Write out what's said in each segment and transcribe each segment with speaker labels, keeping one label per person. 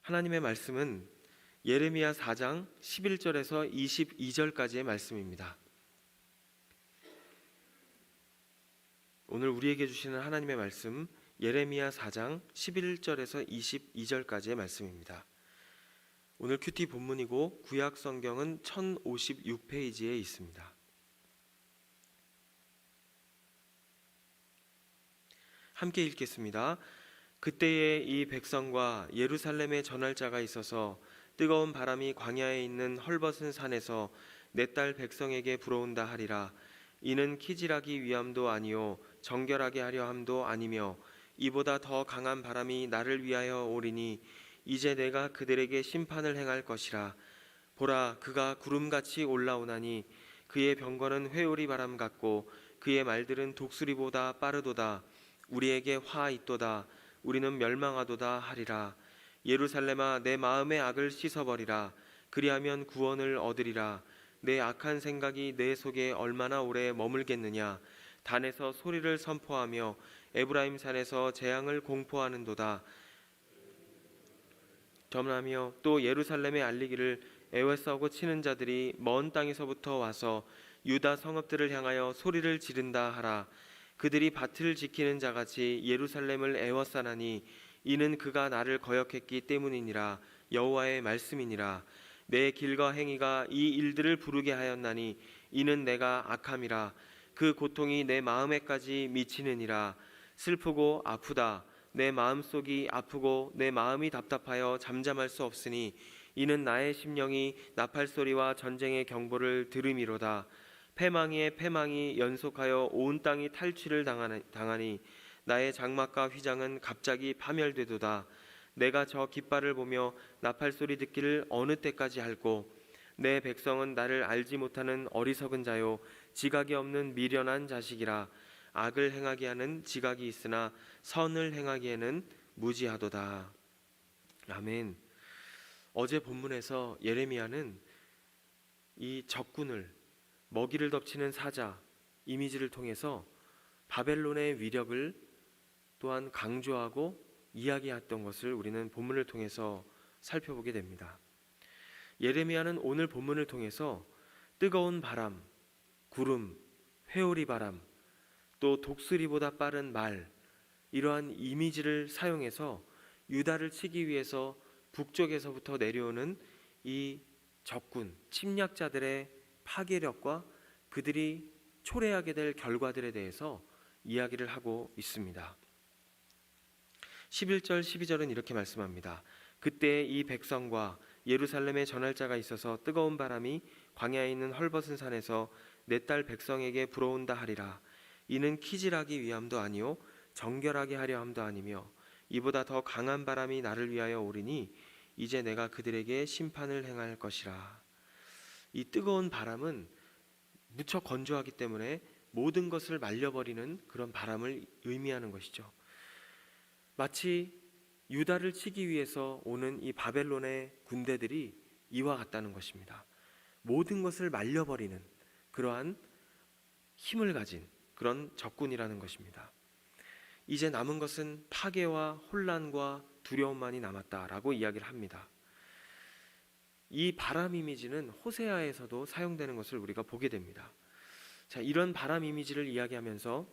Speaker 1: 하나님의 말씀은 예레미야 4장 11절에서 22절까지의 말씀입니다. 오늘 우리에게 주시는 하나님의 말씀 예레미야 4장 11절에서 22절까지의 말씀입니다. 오늘 큐티 본문이고 구약 성경은 1056페이지에 있습니다. 함께 읽겠습니다. 그때에 이 백성과 예루살렘에 전할 자가 있어서 뜨거운 바람이 광야에 있는 헐벗은 산에서 내 딸 백성에게 불어온다 하리라. 이는 키질하기 위함도 아니요 정결하게 하려 함도 아니며 이보다 더 강한 바람이 나를 위하여 오리니 이제 내가 그들에게 심판을 행할 것이라. 보라, 그가 구름같이 올라오나니 그의 병거는 회오리 바람 같고 그의 말들은 독수리보다 빠르도다. 우리에게 화 있도다. 우리는 멸망하도다 하리라. 예루살렘아, 내 마음의 악을 씻어버리라. 그리하면 구원을 얻으리라. 내 악한 생각이 내 속에 얼마나 오래 머물겠느냐. 단에서 소리를 선포하며 에브라임 산에서 재앙을 공포하는도다. 점하며 또 예루살렘에 알리기를 애워싸고 치는 자들이 먼 땅에서부터 와서 유다 성읍들을 향하여 소리를 지른다 하라. 그들이 밭을 지키는 자같이 예루살렘을 애워싸나니 이는 그가 나를 거역했기 때문이니라. 여호와의 말씀이니라. 내 길과 행위가 이 일들을 부르게 하였나니 이는 내가 악함이라. 그 고통이 내 마음에까지 미치느니라. 슬프고 아프다. 내 마음속이 아프고 내 마음이 답답하여 잠잠할 수 없으니 이는 나의 심령이 나팔소리와 전쟁의 경보를 들음이로다. 패망이의 패망이 연속하여 온 땅이 탈취를 당하니 나의 장막과 휘장은 갑자기 파멸되도다. 내가 저 깃발을 보며 나팔소리 듣기를 어느 때까지 할꼬. 내 백성은 나를 알지 못하는 어리석은 자요 지각이 없는 미련한 자식이라. 악을 행하게 하는 지각이 있으나 선을 행하기에는 무지하도다. 아멘. 어제 본문에서 예레미야는 이 적군을 먹이를 덮치는 사자 이미지를 통해서 바벨론의 위력을 또한 강조하고 이야기했던 것을 우리는 본문을 통해서 살펴보게 됩니다. 예레미야는 오늘 본문을 통해서 뜨거운 바람, 구름, 회오리 바람, 또 독수리보다 빠른 말, 이러한 이미지를 사용해서 유다를 치기 위해서 북쪽에서부터 내려오는 이 적군, 침략자들의 파괴력과 그들이 초래하게 될 결과들에 대해서 이야기를 하고 있습니다. 11절 12절은 이렇게 말씀합니다. 그때 이 백성과 예루살렘에 전할 자가 있어서 뜨거운 바람이 광야에 있는 헐벗은 산에서 내 딸 백성에게 불어온다 하리라. 이는 키질하기 위함도 아니요 정결하게 하려 함도 아니며 이보다 더 강한 바람이 나를 위하여 오리니 이제 내가 그들에게 심판을 행할 것이라. 이 뜨거운 바람은 무척 건조하기 때문에 모든 것을 말려버리는 그런 바람을 의미하는 것이죠. 마치 유다를 치기 위해서 오는 이 바벨론의 군대들이 이와 같다는 것입니다. 모든 것을 말려버리는 그러한 힘을 가진 그런 적군이라는 것입니다. 이제 남은 것은 파괴와 혼란과 두려움만이 남았다라고 이야기를 합니다. 이 바람 이미지는 호세아에서도 사용되는 것을 우리가 보게 됩니다. 자, 이런 바람 이미지를 이야기하면서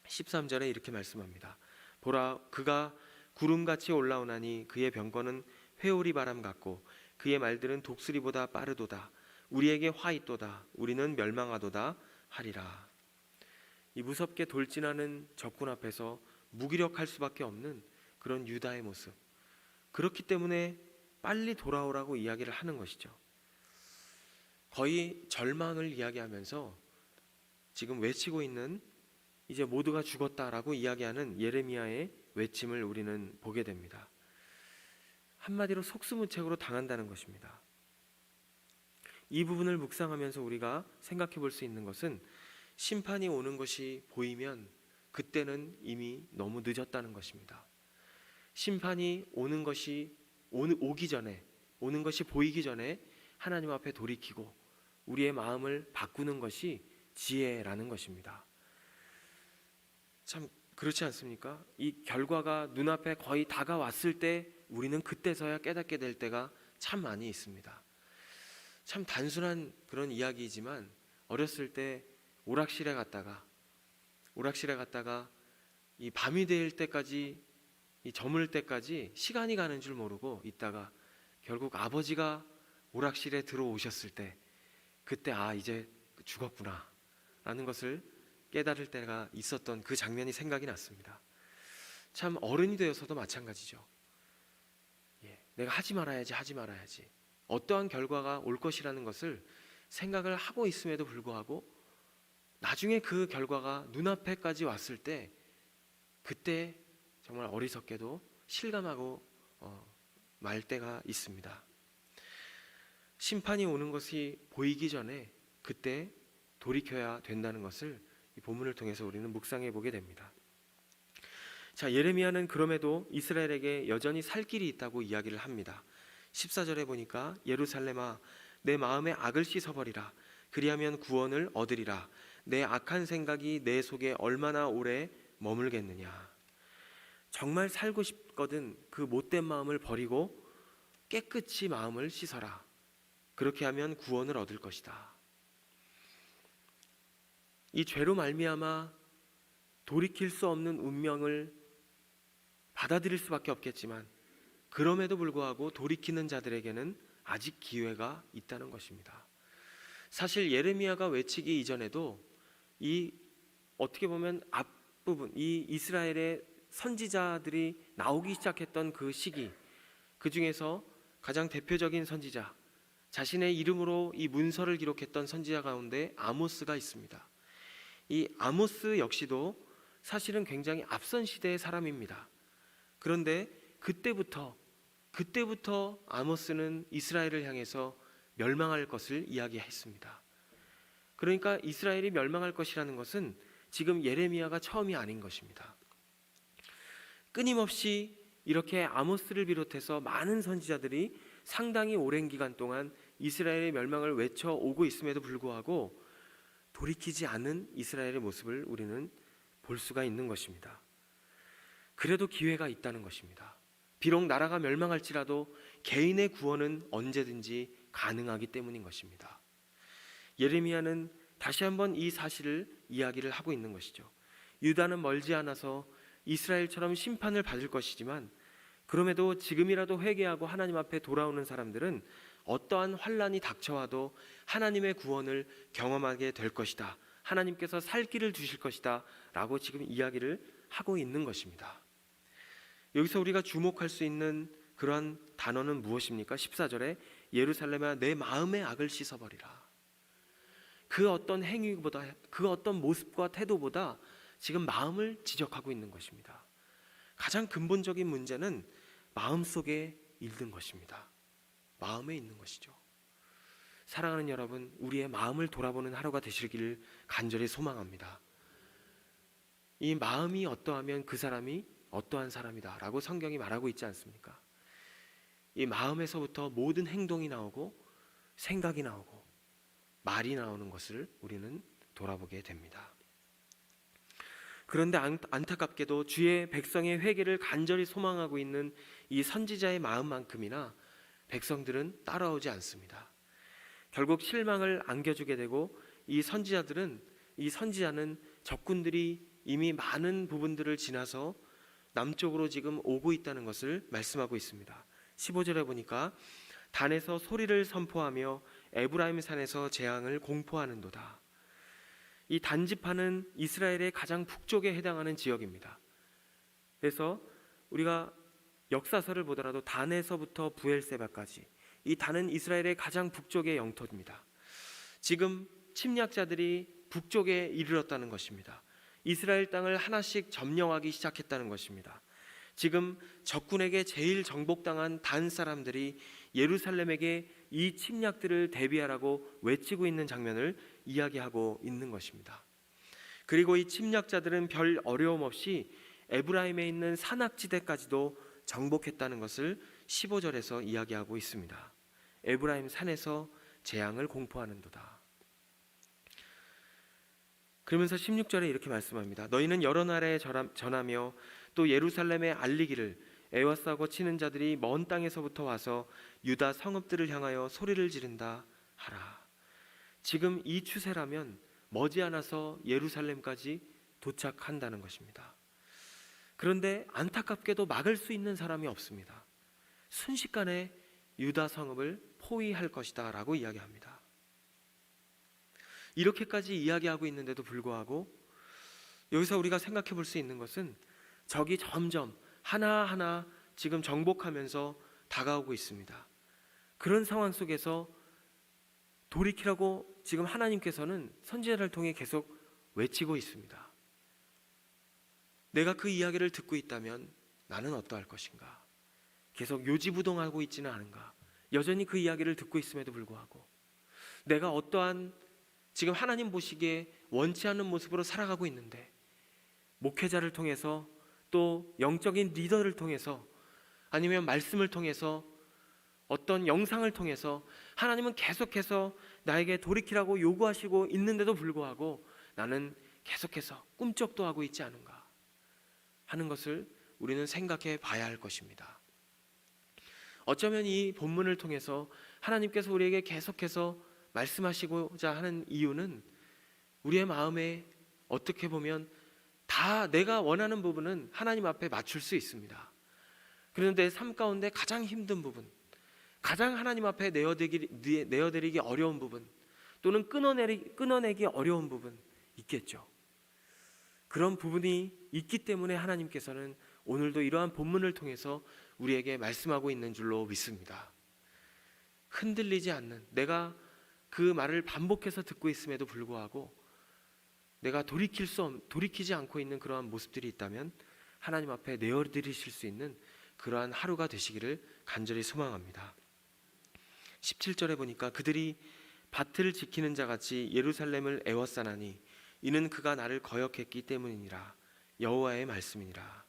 Speaker 1: 13절에 이렇게 말씀합니다. 보라, 그가 구름같이 올라오나니 그의 병거는 회오리 바람 같고 그의 말들은 독수리보다 빠르도다. 우리에게 화 있도다. 우리는 멸망하도다 하리라. 이 무섭게 돌진하는 적군 앞에서 무기력할 수밖에 없는 그런 유다의 모습, 그렇기 때문에 빨리 돌아오라고 이야기를 하는 것이죠. 거의 절망을 이야기하면서 지금 외치고 있는 이제 모두가 죽었다라고 이야기하는 예레미야의 외침을 우리는 보게 됩니다. 한마디로 속수무책으로 당한다는 것입니다. 이 부분을 묵상하면서 우리가 생각해 볼 수 있는 것은 심판이 오는 것이 보이면 그때는 이미 너무 늦었다는 것입니다. 심판이 오는 것이 오기 전에, 오는 것이 보이기 전에 하나님 앞에 돌이키고 우리의 마음을 바꾸는 것이 지혜라는 것입니다. 참 그렇지 않습니까? 이 결과가 눈앞에 거의 다가왔을 때 우리는 그때서야 깨닫게 될 때가 참 많이 있습니다. 참 단순한 그런 이야기이지만 어렸을 때 오락실에 갔다가 이 밤이 될 때까지, 이 저물 때까지 시간이 가는 줄 모르고 있다가 결국 아버지가 오락실에 들어오셨을 때 그때 이제 죽었구나 라는 것을 깨달을 때가 있었던 그 장면이 생각이 났습니다. 참 어른이 되어서도 마찬가지죠. 내가 하지 말아야지 어떠한 결과가 올 것이라는 것을 생각을 하고 있음에도 불구하고 나중에 그 결과가 눈앞에까지 왔을 때 그때 정말 어리석게도 실감하고 말 때가 있습니다. 심판이 오는 것이 보이기 전에 그때 돌이켜야 된다는 것을 이 본문을 통해서 우리는 묵상해 보게 됩니다. 자, 예레미야는 그럼에도 이스라엘에게 여전히 살 길이 있다고 이야기를 합니다. 14절에 보니까 예루살렘아 내 마음의 악을 씻어버리라. 그리하면 구원을 얻으리라. 내 악한 생각이 내 속에 얼마나 오래 머물겠느냐. 정말 살고 싶거든 그 못된 마음을 버리고 깨끗이 마음을 씻어라. 그렇게 하면 구원을 얻을 것이다. 이 죄로 말미암아 돌이킬 수 없는 운명을 받아들일 수밖에 없겠지만 그럼에도 불구하고 돌이키는 자들에게는 아직 기회가 있다는 것입니다. 사실 예레미야가 외치기 이전에도 이 어떻게 보면 앞부분 이 이스라엘의 선지자들이 나오기 시작했던 그 시기, 그 중에서 가장 대표적인 선지자, 자신의 이름으로 이 문서를 기록했던 선지자 가운데 아모스가 있습니다. 이 아모스 역시도 사실은 굉장히 앞선 시대의 사람입니다. 그런데 그때부터 아모스는 이스라엘을 향해서 멸망할 것을 이야기했습니다. 그러니까 이스라엘이 멸망할 것이라는 것은 지금 예레미야가 처음이 아닌 것입니다. 끊임없이 이렇게 아모스를 비롯해서 많은 선지자들이 상당히 오랜 기간 동안 이스라엘의 멸망을 외쳐오고 있음에도 불구하고 돌이키지 않는 이스라엘의 모습을 우리는 볼 수가 있는 것입니다. 그래도 기회가 있다는 것입니다. 비록 나라가 멸망할지라도 개인의 구원은 언제든지 가능하기 때문인 것입니다. 예레미야는 다시 한번 이 사실을 이야기를 하고 있는 것이죠. 유다는 멀지 않아서 이스라엘처럼 심판을 받을 것이지만 그럼에도 지금이라도 회개하고 하나님 앞에 돌아오는 사람들은 어떠한 환난이 닥쳐와도 하나님의 구원을 경험하게 될 것이다. 하나님께서 살 길을 주실 것이다 라고 지금 이야기를 하고 있는 것입니다. 여기서 우리가 주목할 수 있는 그러한 단어는 무엇입니까? 14절에 예루살렘아 내 마음의 악을 씻어버리라. 그 어떤 행위보다, 그 어떤 모습과 태도보다 지금 마음을 지적하고 있는 것입니다. 가장 근본적인 문제는 마음속에 있는 것입니다. 마음에 있는 것이죠. 사랑하는 여러분, 우리의 마음을 돌아보는 하루가 되시기를 간절히 소망합니다. 이 마음이 어떠하면 그 사람이 어떠한 사람이다 라고 성경이 말하고 있지 않습니까? 이 마음에서부터 모든 행동이 나오고 생각이 나오고 말이 나오는 것을 우리는 돌아보게 됩니다. 그런데 안타깝게도 주의 백성의 회개를 간절히 소망하고 있는 이 선지자의 마음만큼이나 백성들은 따라오지 않습니다. 결국 실망을 안겨주게 되고 이 선지자는 적군들이 이미 많은 부분들을 지나서 남쪽으로 지금 오고 있다는 것을 말씀하고 있습니다. 15절에 보니까 단에서 소리를 선포하며 에브라임 산에서 재앙을 공포하는도다. 이 단지파는 이스라엘의 가장 북쪽에 해당하는 지역입니다. 그래서 우리가 역사서를 보더라도 단에서부터 부엘세바까지 이 단은 이스라엘의 가장 북쪽의 영토입니다. 지금 침략자들이 북쪽에 이르렀다는 것입니다. 이스라엘 땅을 하나씩 점령하기 시작했다는 것입니다. 지금 적군에게 제일 정복당한 단 사람들이 예루살렘에게 이 침략들을 대비하라고 외치고 있는 장면을 이야기하고 있는 것입니다. 그리고 이 침략자들은 별 어려움 없이 에브라임에 있는 산악지대까지도 정복했다는 것을 15절에서 이야기하고 있습니다. 에브라임 산에서 재앙을 공포하는도다. 그러면서 16절에 이렇게 말씀합니다. 너희는 여러 나라에 전하며 또 예루살렘에 알리기를 애워싸고 치는 자들이 먼 땅에서부터 와서 유다 성읍들을 향하여 소리를 지른다 하라. 지금 이 추세라면 머지않아서 예루살렘까지 도착한다는 것입니다. 그런데 안타깝게도 막을 수 있는 사람이 없습니다. 순식간에 유다 성읍을 포위할 것이다 라고 이야기합니다. 이렇게까지 이야기하고 있는데도 불구하고 여기서 우리가 생각해 볼 수 있는 것은 적이 점점 하나하나 지금 정복하면서 다가오고 있습니다. 그런 상황 속에서 돌이키라고 지금 하나님께서는 선지자를 통해 계속 외치고 있습니다. 내가 그 이야기를 듣고 있다면 나는 어떠할 것인가? 계속 요지부동하고 있지는 않은가? 여전히 그 이야기를 듣고 있음에도 불구하고 내가 어떠한 지금 하나님 보시기에 원치 않는 모습으로 살아가고 있는데 목회자를 통해서 또 영적인 리더를 통해서 아니면 말씀을 통해서 어떤 영상을 통해서 하나님은 계속해서 나에게 돌이키라고 요구하시고 있는데도 불구하고 나는 계속해서 꿈쩍도 하고 있지 않은가 하는 것을 우리는 생각해 봐야 할 것입니다. 어쩌면 이 본문을 통해서 하나님께서 우리에게 계속해서 말씀하시고자 하는 이유는 우리의 마음에 어떻게 보면 다 내가 원하는 부분은 하나님 앞에 맞출 수 있습니다. 그런데 삶 가운데 가장 힘든 부분, 가장 하나님 앞에 내어드리기 어려운 부분, 또는 끊어내기 어려운 부분 있겠죠. 그런 부분이 있기 때문에 하나님께서는 오늘도 이러한 본문을 통해서 우리에게 말씀하고 있는 줄로 믿습니다. 흔들리지 않는, 내가 그 말을 반복해서 듣고 있음에도 불구하고 내가 돌이키지 않고 있는 그러한 모습들이 있다면 하나님 앞에 내어드리실 수 있는 그러한 하루가 되시기를 간절히 소망합니다. 17절에 보니까 그들이 밭을 지키는 자같이 예루살렘을 애워싸나니 이는 그가 나를 거역했기 때문이니라. 여호와의 말씀이니라.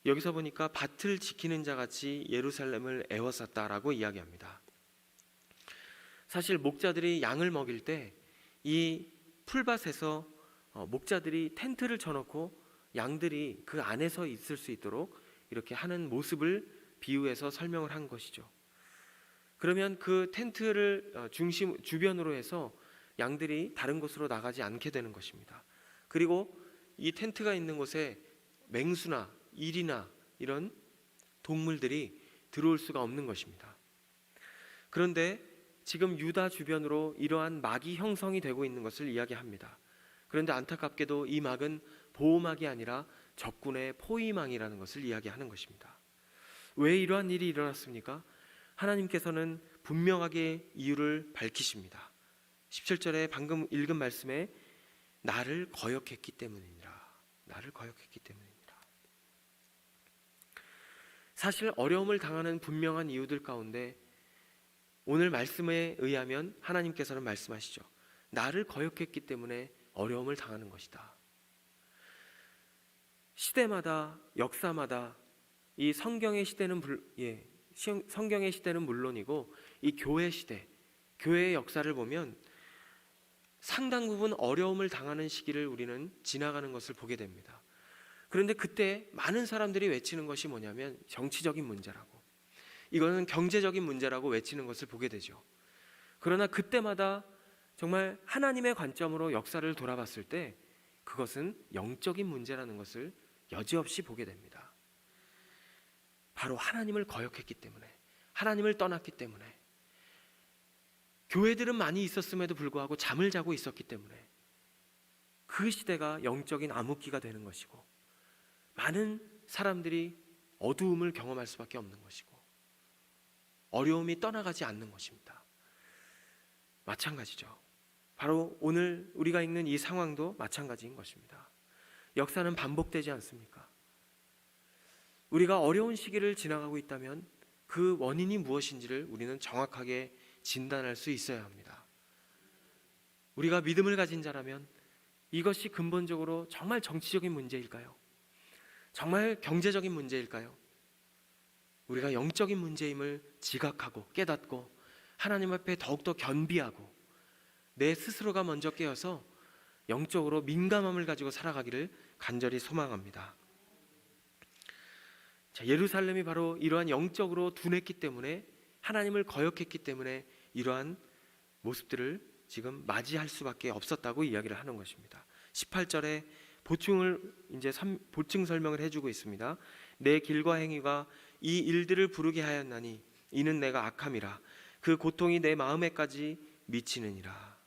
Speaker 1: 여기서 보니까 밭을 지키는 자같이 예루살렘을 애워쌌다라고 이야기합니다. 사실 목자들이 양을 먹일 때 이 풀밭에서 목자들이 텐트를 쳐놓고 양들이 그 안에서 있을 수 있도록 이렇게 하는 모습을 비유해서 설명을 한 것이죠. 그러면 그 텐트를 주변으로 해서 양들이 다른 곳으로 나가지 않게 되는 것입니다. 그리고 이 텐트가 있는 곳에 맹수나 일이나 이런 동물들이 들어올 수가 없는 것입니다. 그런데 지금 유다 주변으로 이러한 막이 형성이 되고 있는 것을 이야기합니다. 그런데 안타깝게도 이 막은 보호막이 아니라 적군의 포위망이라는 것을 이야기하는 것입니다. 왜 이러한 일이 일어났습니까? 하나님께서는 분명하게 이유를 밝히십니다. 17절에 방금 읽은 말씀에 나를 거역했기 때문이니라. 나를 거역했기 때문이니라. 사실 어려움을 당하는 분명한 이유들 가운데 오늘 말씀에 의하면 하나님께서는 말씀하시죠. 나를 거역했기 때문에 어려움을 당하는 것이다. 시대마다 역사마다 이 성경의 시대는 물론이고 이 교회 시대, 교회의 역사를 보면 상당 부분 어려움을 당하는 시기를 우리는 지나가는 것을 보게 됩니다. 그런데 그때 많은 사람들이 외치는 것이 뭐냐면 정치적인 문제라고, 이거는 경제적인 문제라고 외치는 것을 보게 되죠. 그러나 그때마다 정말 하나님의 관점으로 역사를 돌아봤을 때 그것은 영적인 문제라는 것을 여지없이 보게 됩니다. 바로 하나님을 거역했기 때문에, 하나님을 떠났기 때문에, 교회들은 많이 있었음에도 불구하고 잠을 자고 있었기 때문에 그 시대가 영적인 암흑기가 되는 것이고 많은 사람들이 어두움을 경험할 수밖에 없는 것이고 어려움이 떠나가지 않는 것입니다. 마찬가지죠. 바로 오늘 우리가 읽는 이 상황도 마찬가지인 것입니다. 역사는 반복되지 않습니까? 우리가 어려운 시기를 지나가고 있다면 그 원인이 무엇인지를 우리는 정확하게 진단할 수 있어야 합니다. 우리가 믿음을 가진 자라면 이것이 근본적으로 정말 정치적인 문제일까요? 정말 경제적인 문제일까요? 우리가 영적인 문제임을 지각하고 깨닫고 하나님 앞에 더욱더 겸비하고 내 스스로가 먼저 깨어서 영적으로 민감함을 가지고 살아가기를 간절히 소망합니다. 자, 예루살렘이 바로 이러한 영적으로 둔했기 때문에, 하나님을 거역했기 때문에 이러한 모습들을 지금 맞이할 수밖에 없었다고 이야기를 하는 것입니다. 18절에 보충 설명을 해주고 있습니다. 내 길과 행위가 이 일들을 부르게 하였나니 이는 내가 악함이라. 그 고통이 내 마음에까지 미치느니라.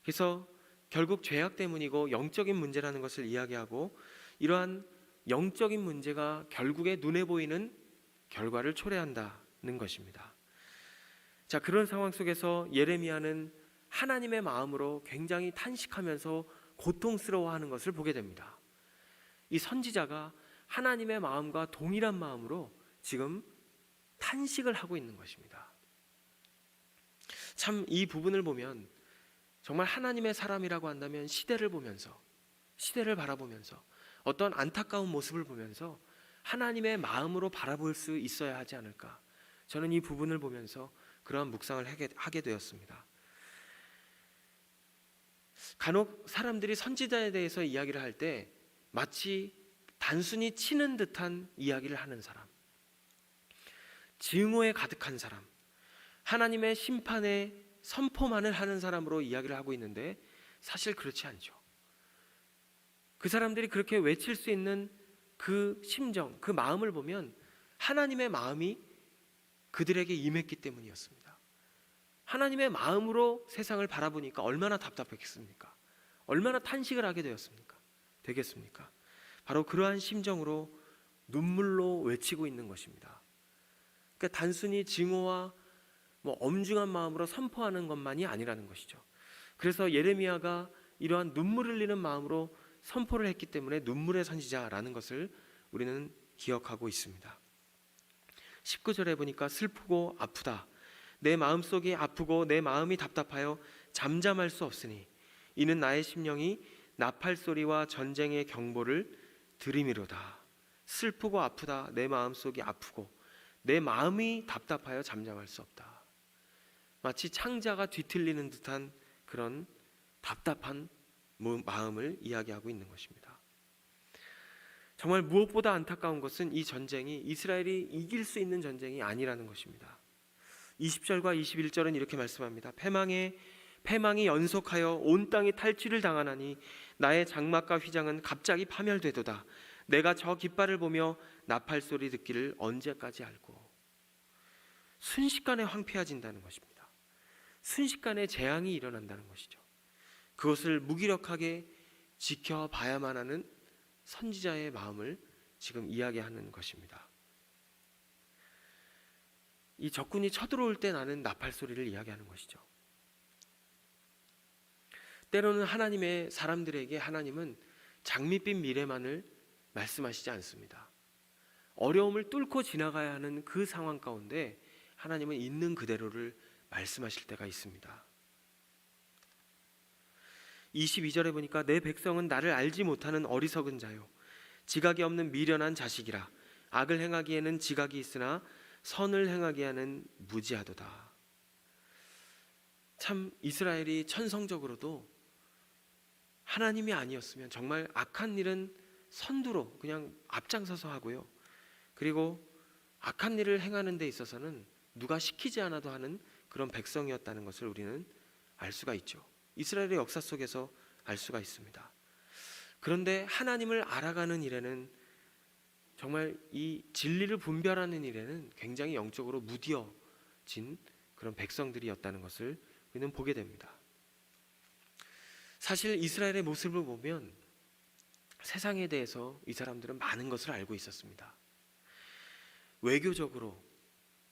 Speaker 1: 그래서 결국 죄악 때문이고 영적인 문제라는 것을 이야기하고, 이러한 영적인 문제가 결국에 눈에 보이는 결과를 초래한다는 것입니다. 자, 그런 상황 속에서 예레미야는 하나님의 마음으로 굉장히 탄식하면서 고통스러워하는 것을 보게 됩니다. 이 선지자가 하나님의 마음과 동일한 마음으로 지금 탄식을 하고 있는 것입니다. 참 이 부분을 보면 정말 하나님의 사람이라고 한다면 시대를 보면서, 시대를 바라보면서, 어떤 안타까운 모습을 보면서 하나님의 마음으로 바라볼 수 있어야 하지 않을까, 저는 이 부분을 보면서 그러한 묵상을 하게 되었습니다. 간혹 사람들이 선지자에 대해서 이야기를 할 때 마치 단순히 치는 듯한 이야기를 하는 사람, 증오에 가득한 사람, 하나님의 심판의 선포만을 하는 사람으로 이야기를 하고 있는데, 사실 그렇지 않죠. 그 사람들이 그렇게 외칠 수 있는 그 심정, 그 마음을 보면 하나님의 마음이 그들에게 임했기 때문이었습니다. 하나님의 마음으로 세상을 바라보니까 얼마나 답답했겠습니까? 얼마나 탄식을 하게 되겠습니까? 바로 그러한 심정으로 눈물로 외치고 있는 것입니다. 그러니까 단순히 증오와 엄중한 마음으로 선포하는 것만이 아니라는 것이죠. 그래서 예레미야가 이러한 눈물 흘리는 마음으로 선포를 했기 때문에 눈물의 선지자라는 것을 우리는 기억하고 있습니다. 19절에 보니까 슬프고 아프다. 내 마음속이 아프고 내 마음이 답답하여 잠잠할 수 없으니 이는 나의 심령이 나팔소리와 전쟁의 경보를 들이미로다. 슬프고 아프다. 내 마음속이 아프고 내 마음이 답답하여 잠잠할 수 없다. 마치 창자가 뒤틀리는 듯한 그런 답답한 마음을 이야기하고 있는 것입니다. 정말 무엇보다 안타까운 것은 이 전쟁이 이스라엘이 이길 수 있는 전쟁이 아니라는 것입니다. 20절과 21절은 이렇게 말씀합니다. 패망이 연속하여 온 땅이 탈취를 당하나니 나의 장막과 휘장은 갑자기 파멸되도다. 내가 저 깃발을 보며 나팔 소리 듣기를 언제까지 알고. 순식간에 황폐해진다는 것입니다. 순식간에 재앙이 일어난다는 것이죠. 그것을 무기력하게 지켜봐야만 하는 선지자의 마음을 지금 이야기하는 것입니다. 이 적군이 쳐들어올 때 나는 나팔 소리를 이야기하는 것이죠. 때로는 하나님의 사람들에게 하나님은 장밋빛 미래만을 말씀하시지 않습니다. 어려움을 뚫고 지나가야 하는 그 상황 가운데 하나님은 있는 그대로를 말씀하실 때가 있습니다. 22절에 보니까 내 백성은 나를 알지 못하는 어리석은 자요 지각이 없는 미련한 자식이라. 악을 행하기에는 지각이 있으나 선을 행하기에는 무지하도다. 참 이스라엘이 천성적으로도 하나님이 아니었으면 정말 악한 일은 선두로 그냥 앞장서서 하고요, 그리고 악한 일을 행하는 데 있어서는 누가 시키지 않아도 하는 그런 백성이었다는 것을 우리는 알 수가 있죠. 이스라엘의 역사 속에서 알 수가 있습니다. 그런데 하나님을 알아가는 일에는, 정말 이 진리를 분별하는 일에는 굉장히 영적으로 무뎌진 그런 백성들이었다는 것을 우리는 보게 됩니다. 사실 이스라엘의 모습을 보면 세상에 대해서 이 사람들은 많은 것을 알고 있었습니다. 외교적으로,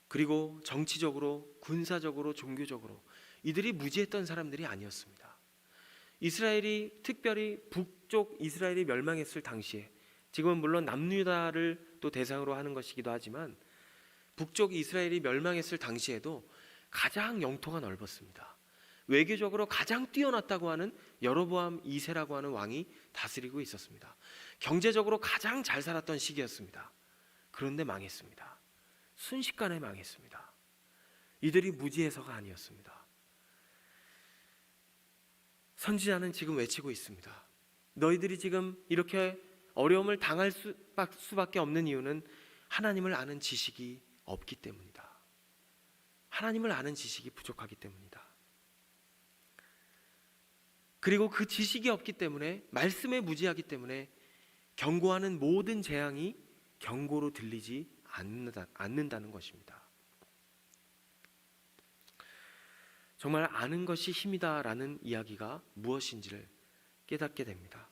Speaker 1: 그리고 정치적으로, 군사적으로, 종교적으로 이들이 무지했던 사람들이 아니었습니다. 이스라엘이 특별히 북쪽 이스라엘이 멸망했을 당시에, 지금은 물론 남유다를 또 대상으로 하는 것이기도 하지만 북쪽 이스라엘이 멸망했을 당시에도 가장 영토가 넓었습니다. 외교적으로 가장 뛰어났다고 하는 여로보암 2세라고 하는 왕이 다스리고 있었습니다. 경제적으로 가장 잘 살았던 시기였습니다. 그런데 망했습니다. 순식간에 망했습니다. 이들이 무지해서가 아니었습니다. 선지자는 지금 외치고 있습니다. 너희들이 지금 이렇게 어려움을 당할 수밖에 없는 이유는 하나님을 아는 지식이 없기 때문이다. 하나님을 아는 지식이 부족하기 때문이다. 그리고 그 지식이 없기 때문에, 말씀에 무지하기 때문에 경고하는 모든 재앙이 경고로 들리지 않는다는 것입니다. 정말 아는 것이 힘이다라는 이야기가 무엇인지를 깨닫게 됩니다.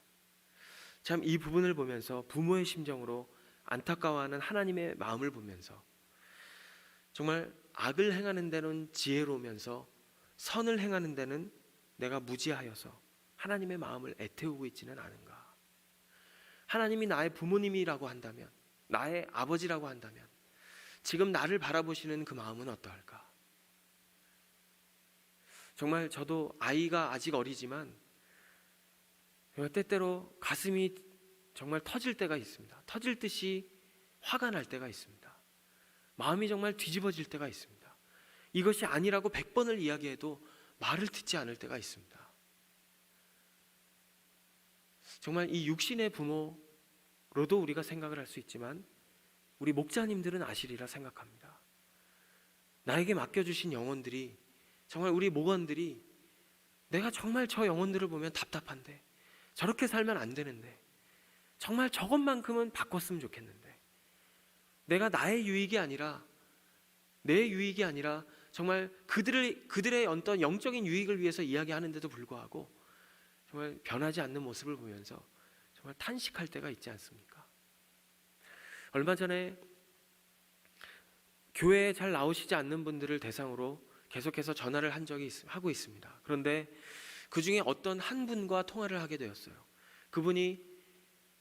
Speaker 1: 참 이 부분을 보면서 부모의 심정으로 안타까워하는 하나님의 마음을 보면서 정말 악을 행하는 데는 지혜로우면서 선을 행하는 데는 내가 무지하여서 하나님의 마음을 애태우고 있지는 않은가. 하나님이 나의 부모님이라고 한다면, 나의 아버지라고 한다면 지금 나를 바라보시는 그 마음은 어떠할까? 정말 저도 아이가 아직 어리지만 때때로 가슴이 정말 터질 때가 있습니다. 터질 듯이 화가 날 때가 있습니다. 마음이 정말 뒤집어질 때가 있습니다. 이것이 아니라고 100번을 이야기해도 말을 듣지 않을 때가 있습니다. 정말 이 육신의 부모로도 우리가 생각을 할 수 있지만 우리 목자님들은 아시리라 생각합니다. 나에게 맡겨주신 영혼들이, 정말 우리 목원들이 내가 정말 저 영혼들을 보면 답답한데, 저렇게 살면 안 되는데, 정말 저것만큼은 바꿨으면 좋겠는데, 내가 나의 유익이 아니라, 내 유익이 아니라 정말 그들의 어떤 영적인 유익을 위해서 이야기하는데도 불구하고 정말 변하지 않는 모습을 보면서 정말 탄식할 때가 있지 않습니까? 얼마 전에 교회에 잘 나오시지 않는 분들을 대상으로 계속해서 전화를 하고 있습니다. 그런데 그 중에 어떤 한 분과 통화를 하게 되었어요. 그분이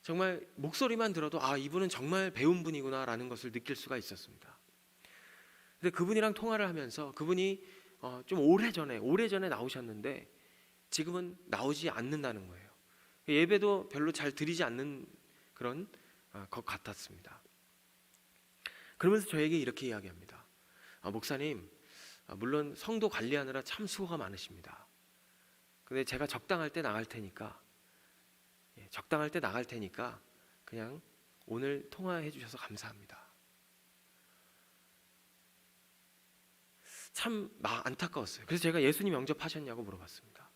Speaker 1: 정말 목소리만 들어도 이분은 정말 배운 분이구나 라는 것을 느낄 수가 있었습니다. 근데 그분이랑 통화를 하면서 그분이 좀 오래전에 나오셨는데 지금은 나오지 않는다는 거예요. 예배도 별로 잘 드리지 않는 그런 것 같았습니다. 그러면서 저에게 이렇게 이야기합니다. 목사님, 물론 성도 관리하느라 참 수고가 많으십니다. 근데 제가 적당할 때 나갈 테니까 그냥 오늘 통화해 주셔서 감사합니다. 참 안타까웠어요. 그래서 제가 예수님 영접하셨냐고 물어봤습니다.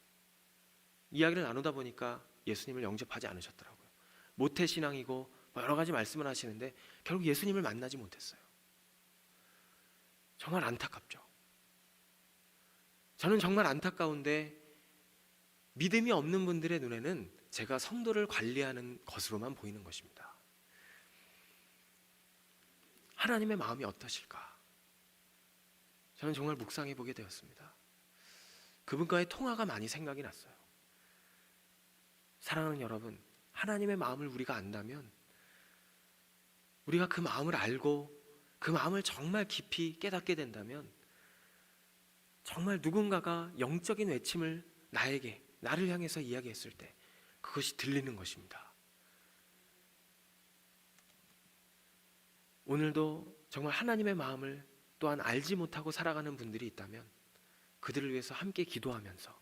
Speaker 1: 이야기를 나누다 보니까 예수님을 영접하지 않으셨더라고요. 모태신앙이고 여러 가지 말씀을 하시는데 결국 예수님을 만나지 못했어요. 정말 안타깝죠. 저는 정말 안타까운데 믿음이 없는 분들의 눈에는 제가 성도를 관리하는 것으로만 보이는 것입니다. 하나님의 마음이 어떠실까? 저는 정말 묵상해 보게 되었습니다. 그분과의 통화가 많이 생각이 났어요. 사랑하는 여러분, 하나님의 마음을 우리가 안다면, 우리가 그 마음을 알고 그 마음을 정말 깊이 깨닫게 된다면 정말 누군가가 영적인 외침을 나를 향해서 이야기했을 때 그것이 들리는 것입니다. 오늘도 정말 하나님의 마음을 또한 알지 못하고 살아가는 분들이 있다면 그들을 위해서 함께 기도하면서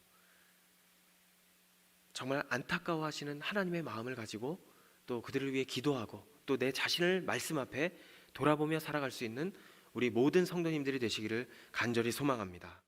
Speaker 1: 정말 안타까워하시는 하나님의 마음을 가지고 또 그들을 위해 기도하고 또 내 자신을 말씀 앞에 돌아보며 살아갈 수 있는 우리 모든 성도님들이 되시기를 간절히 소망합니다.